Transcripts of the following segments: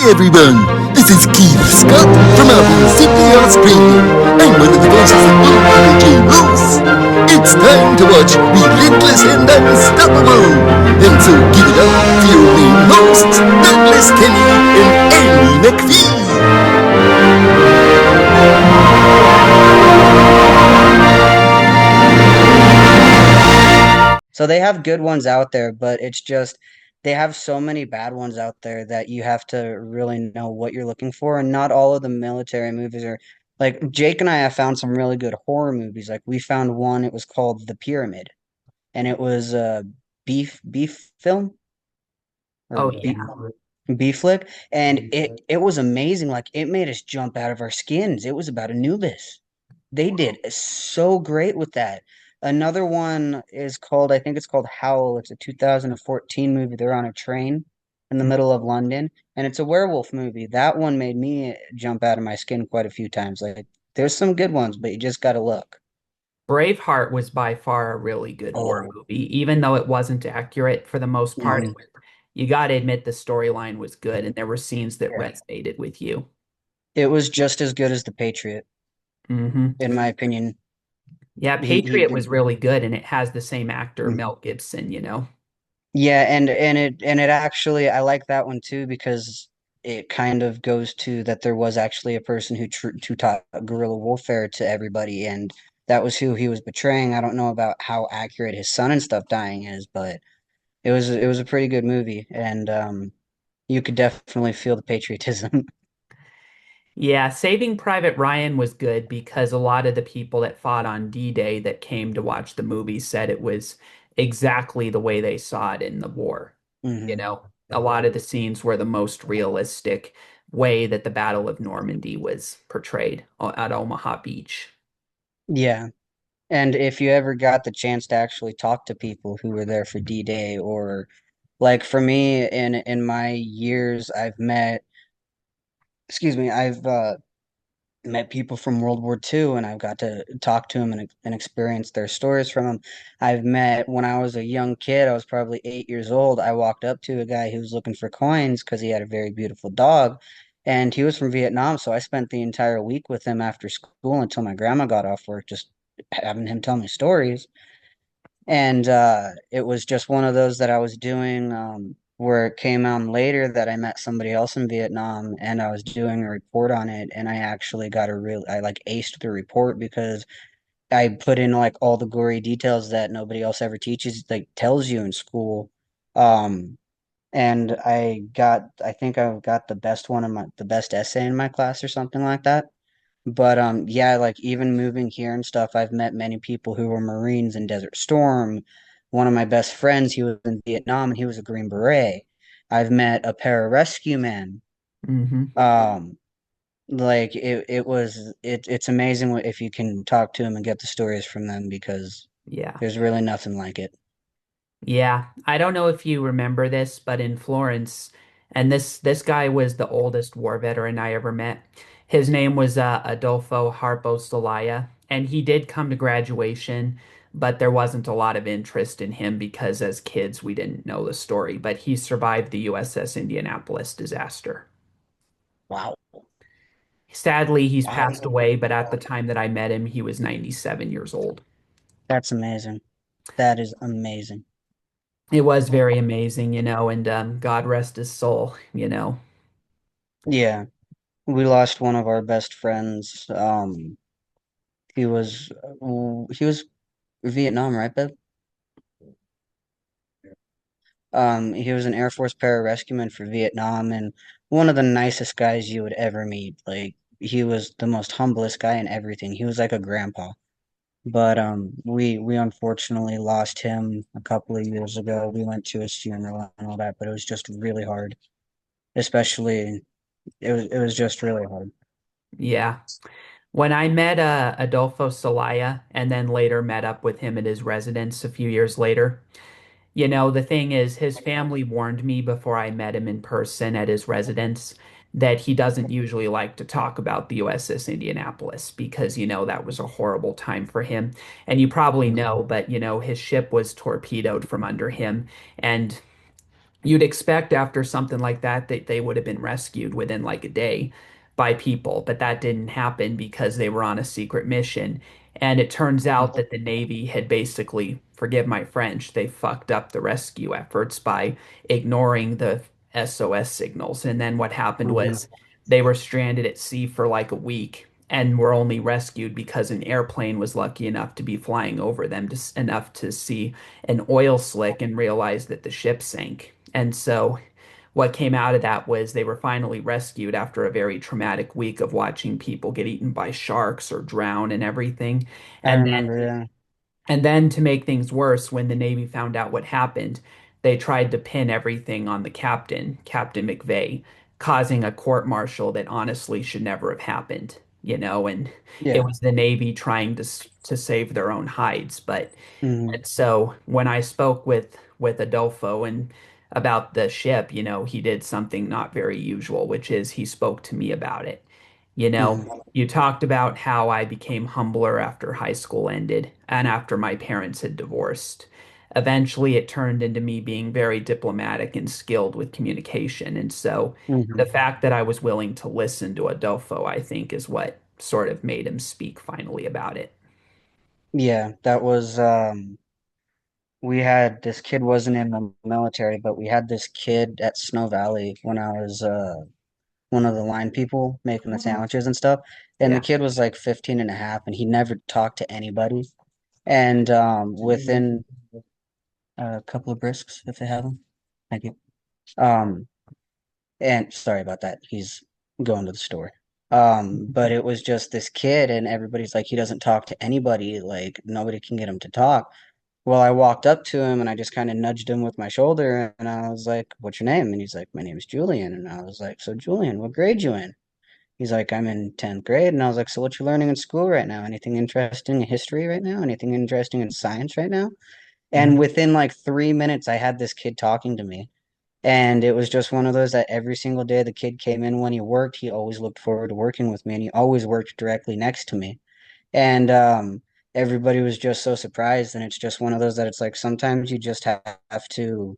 everyone, this is Keith Scott from Apple City, Australia. I'm one of the voices of Wolverine J. Roos. It's time to watch Relentless and Unstoppable. And so give it up for your main hosts, Douglas Kelly and Andy McPhee. So they have good ones out there, but it's just they have so many bad ones out there that you have to really know what you're looking for. And not all of the military movies are like Jake and I have found some really good horror movies. Like we found one, it was called The Pyramid, and it was a beef film or Oh yeah. beef flick, and it was amazing. Like it made us jump out of our skins. It was about Anubis. They did so great with that. Another one is called, I think it's called Howl. It's a 2014 movie. They're on a train in the middle of London, and it's a werewolf movie. That one made me jump out of my skin quite a few times. Like, there's some good ones, but you just gotta look. Braveheart was by far a really good horror Oh, movie, even though it wasn't accurate for the most part. mhm. You got to admit the storyline was good and there were scenes that Yeah. resonated with you. It was just as good as The Patriot, Hmm. in my opinion. Yeah, He Patriot did. was really good and it has the same actor, Mhm. Mel Gibson. Yeah, and it actually I like that one too because it kind of goes to that there was actually a person who taught guerrilla warfare to everybody, and that was who he was betraying. I don't know about how accurate his son and stuff dying is, but it was a pretty good movie, and you could definitely feel the patriotism. Yeah, Saving Private Ryan was good because a lot of the people that fought on D-Day that came to watch the movie said it was exactly the way they saw it in the war. You Hmm. know, a lot of the scenes were the most realistic way that the Battle of Normandy was portrayed at Omaha Beach. Yeah. And if you ever got the chance to actually talk to people who were there for D-Day, or like for me in my years, I've met people from World War II, and I've got to talk to them and experience their stories from them. I've met when I was a young kid, I was probably 8 years old. I walked up to a guy who was looking for coins because he had a very beautiful dog, and he was from Vietnam. So I spent the entire week with him after school until my grandma got off work, just having him tell me stories. And it was just one of those that I was doing where it came out later that I met somebody else in Vietnam and I was doing a report on it. And I actually got I like aced the report because I put in like all the gory details that nobody else ever teaches, like tells you in school. Um, and I think I got the best essay in my class or something like that. But yeah, like even moving here and stuff, I've met many people who were Marines in Desert Storm. One of my best friends, he was in Vietnam and he was a Green Beret. I've met a pararescue man. Hmm. Um, like it's amazing if you can talk to them and get the stories from them because Yeah. there's really nothing like it. Yeah. I don't know if you remember this, but in Florence, and this guy was the oldest war veteran I ever met. His name was Adolfo Celaya, and he did come to graduation, but there wasn't a lot of interest in him because as kids we didn't know the story. But he survived the USS Indianapolis disaster. Wow. Sadly, he's Wow. passed away, but at the time that I met him, he was 97 years old. That's amazing. That is amazing. It was very amazing, and God rest his soul. Yeah. We lost one of our best friends. He was Vietnam, right, Bev? He was an Air Force pararescueman for Vietnam and one of the nicest guys you would ever meet. Like he was the most humblest guy in everything. He was like a grandpa. But we unfortunately lost him a couple of years ago. We went to his funeral and all that, but it was just really hard. Especially it was just really hard. Yeah. When I met Adolfo Celaya and then later met up with him at his residence a few years later, the thing is, his family warned me before I met him in person at his residence that he doesn't usually like to talk about the USS Indianapolis because that was a horrible time for him. And you probably know, but his ship was torpedoed from under him. And You'd expect after something like that that they would have been rescued within like a day by people, but that didn't happen because they were on a secret mission. And it turns out that the Navy had basically, forgive my French, they fucked up the rescue efforts by ignoring the SOS signals. And then what happened Hmm. was they were stranded at sea for like a week and were only rescued because an airplane was lucky enough to be flying over them enough to see an oil slick and realize that the ship sank. And so what came out of that was they were finally rescued after a very traumatic week of watching people get eaten by sharks or drown and everything. I And remember, yeah. then to make things worse, when the Navy found out what happened, they tried to pin everything on the captain, Captain McVeigh, causing a court-martial that honestly should never have happened, and it Yeah. was the Navy trying to save their own hides. But Hmm. and so when I spoke with Adolfo and about the ship, he did something not very usual, which is he spoke to me about it. Hmm. You talked about how I became humbler after high school ended and after my parents had divorced. Eventually, it turned into me being very diplomatic and skilled with communication. And so the Hmm. fact that I was willing to listen to Adolfo, I think, is what sort of made him speak finally about it. Yeah, that was we had this kid wasn't in the military, but we had this kid at Snow Valley when I was one of the line people making the sandwiches and stuff. And the Yeah. kid was like 15 and a half, and he never talked to anybody. And within a couple of brisks, if they have them. Thank you. Um, and sorry about that. He's going to the store. But it was just this kid, and everybody's like, he doesn't talk to anybody. Like, nobody can get him to talk. Well, I walked up to him and I just kind of nudged him with my shoulder and I was like, "What's your name?" And he's like, "My name is Julian." And I was like, "So, Julian, what grade you in?" He's like, "I'm in 10th grade." And I was like, "So, what you learning in school right now? Anything interesting in history right now? Anything interesting in science right now?" And Mhm. within like 3 minutes, I had this kid talking to me. And it was just one of those that every single day the kid came in when he worked, he always looked forward to working with me and he always worked directly next to me. And everybody was just so surprised. And it's just one of those that it's like sometimes you just have to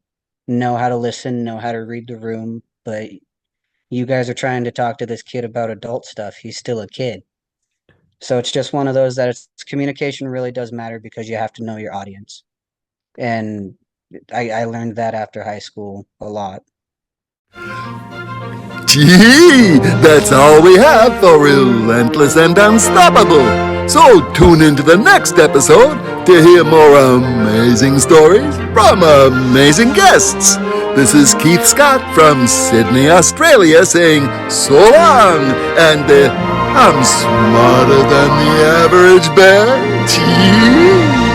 know how to listen, know how to read the room. But you guys are trying to talk to this kid about adult stuff. He's still a kid. So it's just one of those that it's communication really does matter because you have to know your audience. And I learned that after high school a lot. Gee, that's all we have for Relentless and Unstoppable. So tune into the next episode to hear more amazing stories from amazing guests. This is Keith Scott from Sydney, Australia saying so long and I'm smarter than the average bear. Gee.